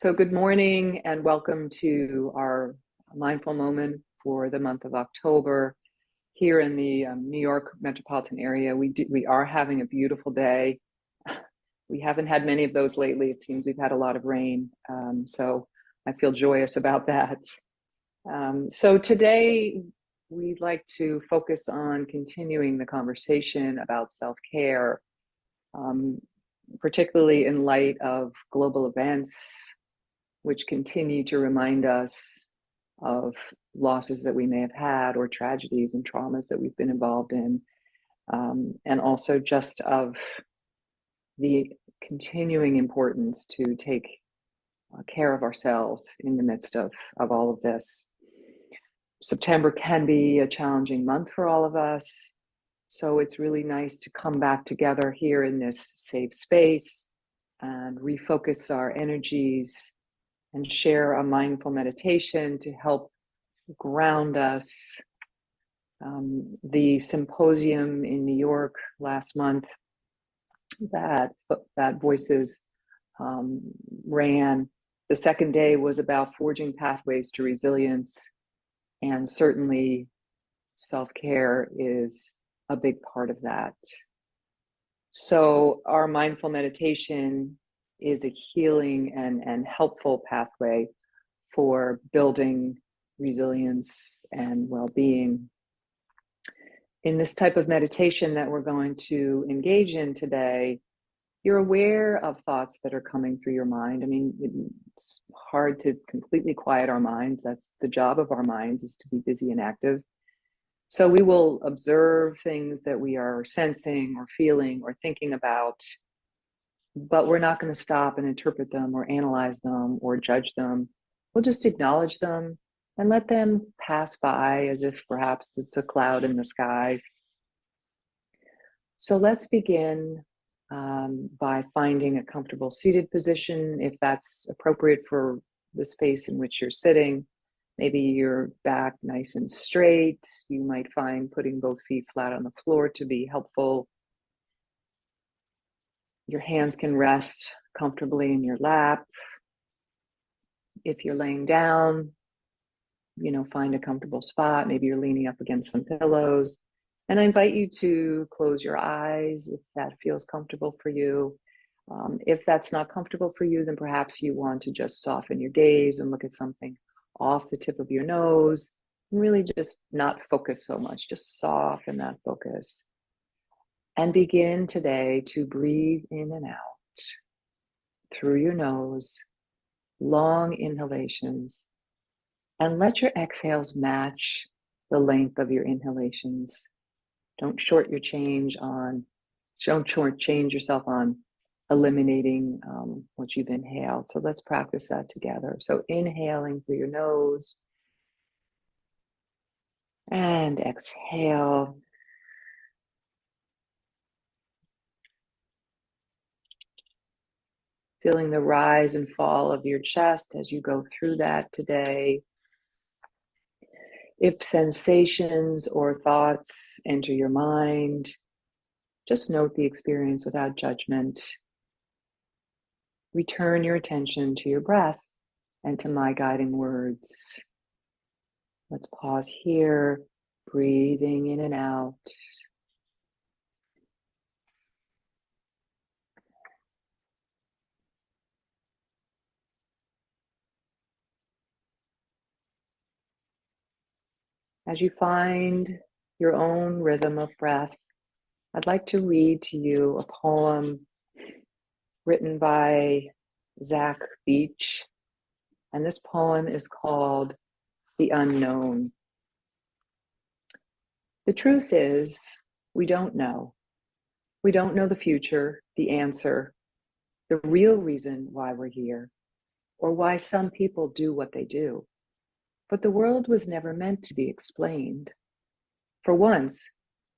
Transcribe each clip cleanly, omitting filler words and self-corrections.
So good morning and welcome to our mindful moment for the month of October here in the New York metropolitan area. We are having a beautiful day. We haven't had many of those lately. It seems we've had a lot of rain, so I feel joyous about that. So today we'd like to focus on continuing the conversation about self-care, particularly in light of global events which continue to remind us of losses that we may have had or tragedies and traumas that we've been involved in, and also just of the continuing importance to take care of ourselves in the midst of all of this. September can be a challenging month for all of us, so it's really nice to come back together here in this safe space and refocus our energies and share a mindful meditation to help ground us. The symposium in New York last month that Voices ran, the second day was about forging pathways to resilience, and certainly self-care is a big part of that. So our mindful meditation is a healing and helpful pathway for building resilience and well-being. In this type of meditation that we're going to engage in today, you're aware of thoughts that are coming through your mind. I mean, it's hard to completely quiet our minds. That's the job of our minds, is to be busy and active. So we will observe things that we are sensing or feeling or thinking about, but we're not going to stop and interpret them or analyze them or judge them. We'll just acknowledge them and let them pass by as if perhaps it's a cloud in the sky. So let's begin by finding a comfortable seated position, if that's appropriate for the space in which you're sitting. Maybe your back nice and straight. You might find putting both feet flat on the floor to be helpful. Your hands can rest comfortably in your lap. If you're laying down, find a comfortable spot. Maybe you're leaning up against some pillows. And I invite you to close your eyes if that feels comfortable for you. If that's not comfortable for you, then perhaps you want to just soften your gaze and look at something off the tip of your nose, and really just not focus so much, just soften that focus. And begin today to breathe in and out through your nose, long inhalations, and let your exhales match the length of your inhalations. Don't shortchange yourself on eliminating what you've inhaled. So let's practice that together. So inhaling through your nose and exhale. Feeling the rise and fall of your chest as you go through that today. If sensations or thoughts enter your mind, just note the experience without judgment. Return your attention to your breath and to my guiding words. Let's pause here, breathing in and out. As you find your own rhythm of breath, I'd like to read to you a poem written by Zach Beach, and this poem is called The Unknown. The truth is, we don't know. We don't know the future, the answer, the real reason why we're here, or why some people do what they do. But the world was never meant to be explained. For once,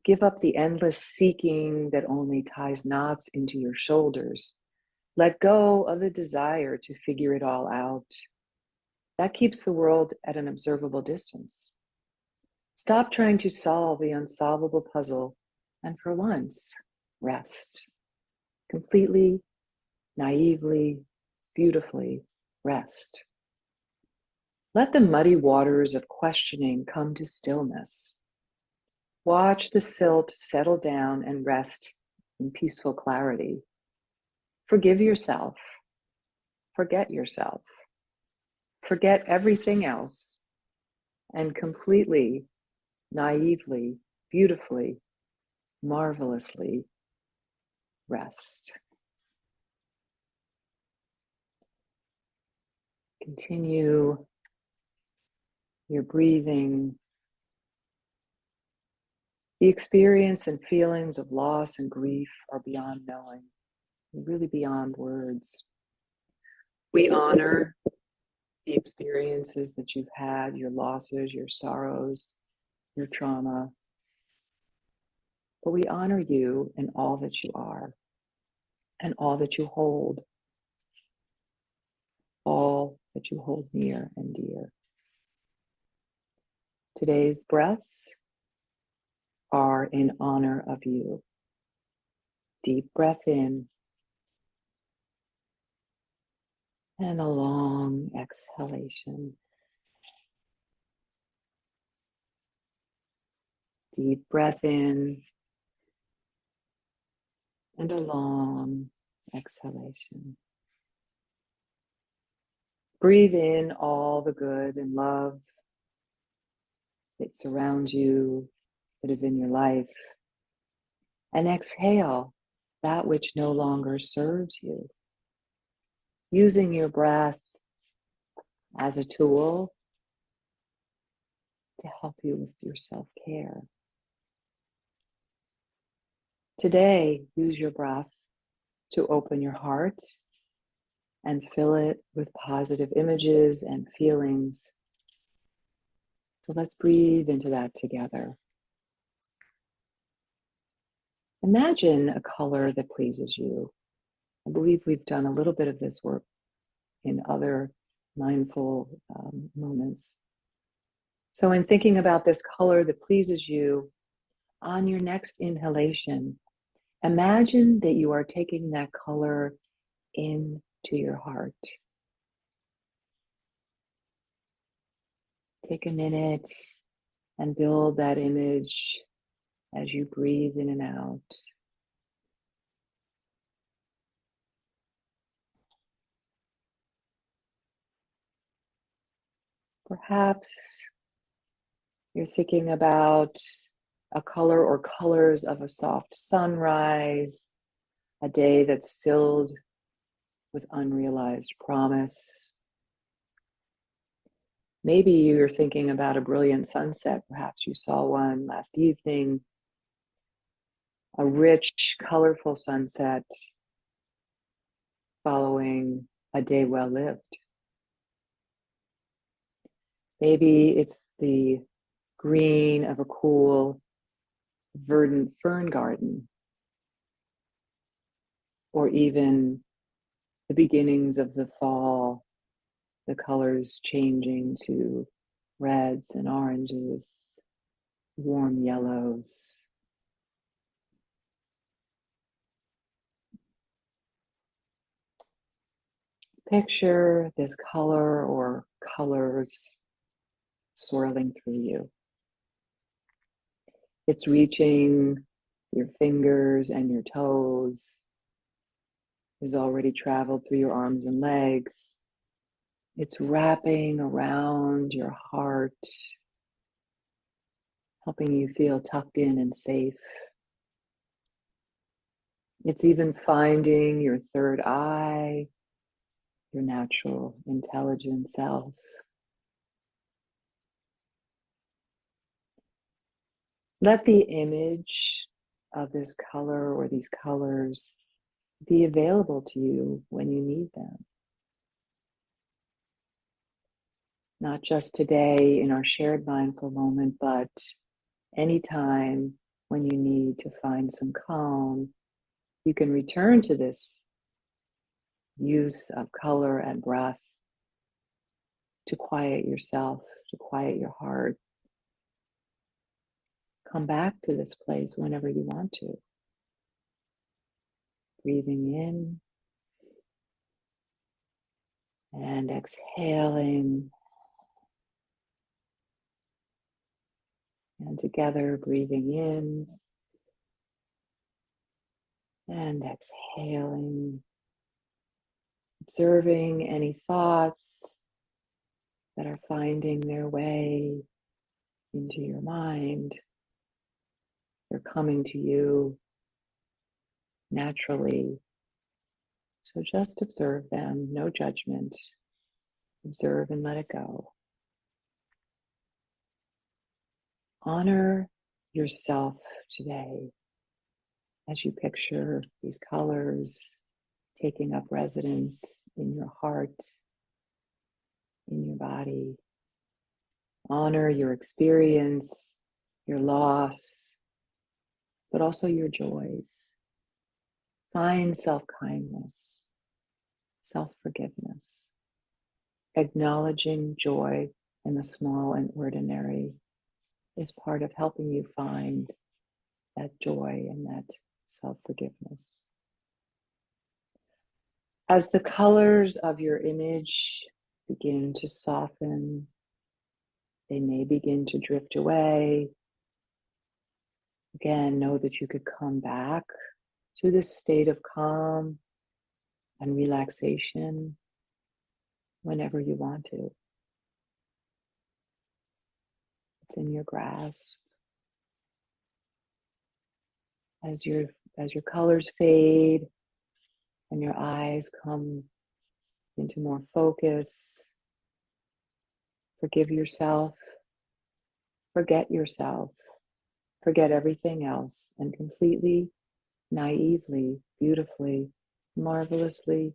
give up the endless seeking that only ties knots into your shoulders. Let go of the desire to figure it all out. That keeps the world at an observable distance. Stop trying to solve the unsolvable puzzle, and for once, rest. Completely, naively, beautifully, rest. Let the muddy waters of questioning come to stillness. Watch the silt settle down and rest in peaceful clarity. Forgive yourself. Forget yourself. Forget everything else and completely, naively, beautifully, marvelously rest. Continue your breathing. The experience and feelings of loss and grief are beyond knowing, really beyond words. We honor the experiences that you've had, your losses, your sorrows, your trauma, but we honor you in all that you are and all that you hold, all that you hold near and dear. Today's breaths are in honor of you. Deep breath in and a long exhalation. Deep breath in and a long exhalation. Breathe in all the good and love that surrounds you, that is in your life, and exhale that which no longer serves you. Using your breath as a tool to help you with your self-care. Today, use your breath to open your heart and fill it with positive images and feelings. So let's breathe into that together. Imagine a color that pleases you. I believe we've done a little bit of this work in other mindful moments. So in thinking about this color that pleases you, on your next inhalation, imagine that you are taking that color into your heart. Take a minute and build that image as you breathe in and out. Perhaps you're thinking about a color or colors of a soft sunrise, a day that's filled with unrealized promise. Maybe you're thinking about a brilliant sunset. Perhaps you saw one last evening, a rich, colorful sunset following a day well lived. Maybe it's the green of a cool, verdant fern garden, or even the beginnings of the fall, the colors changing to reds and oranges, warm yellows. Picture this color or colors swirling through you. It's reaching your fingers and your toes. It's already traveled through your arms and legs. It's wrapping around your heart, helping you feel tucked in and safe. It's even finding your third eye, your natural intelligent self. Let the image of this color or these colors be available to you when you need them. Not just today in our shared mindful moment, but anytime when you need to find some calm, you can return to this use of color and breath to quiet yourself, to quiet your heart. Come back to this place whenever you want to. Breathing in And exhaling. And together, breathing in and exhaling. Observing any thoughts that are finding their way into your mind. They're coming to you naturally. So just observe them, no judgment. Observe and let it go. Honor yourself today as you picture these colors taking up residence in your heart, in your body. Honor your experience, your loss, but also your joys. Find self-kindness, self-forgiveness, acknowledging joy in the small and ordinary is part of helping you find that joy and that self-forgiveness. As the colors of your image begin to soften, they may begin to drift away. Again, know that you could come back to this state of calm and relaxation whenever you want to. It's in your grasp. As your colors fade and your eyes come into more focus, forgive yourself, forget yourself, forget everything else, and completely, naively, beautifully, marvelously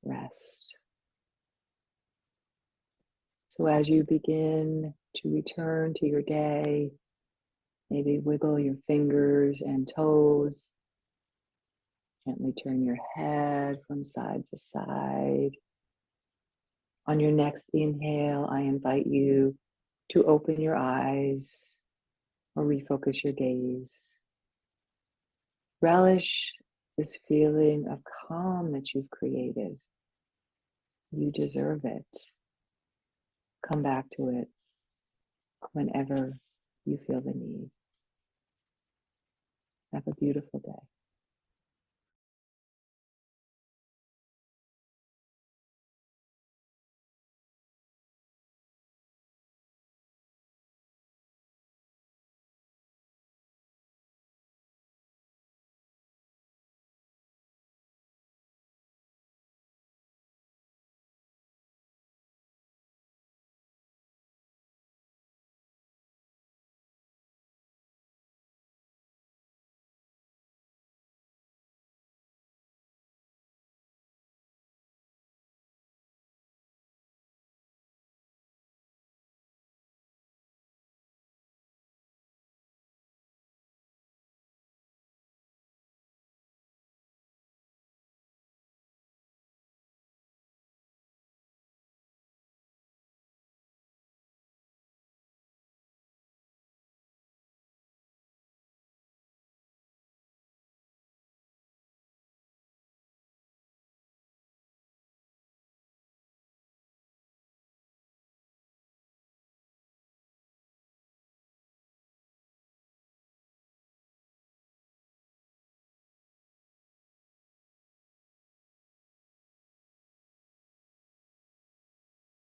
rest. So as you begin to return to your day, maybe wiggle your fingers and toes, gently turn your head from side to side. On your next inhale, I invite you to open your eyes or refocus your gaze. Relish this feeling of calm that you've created. You deserve it. Come back to it whenever you feel the need. Have a beautiful day.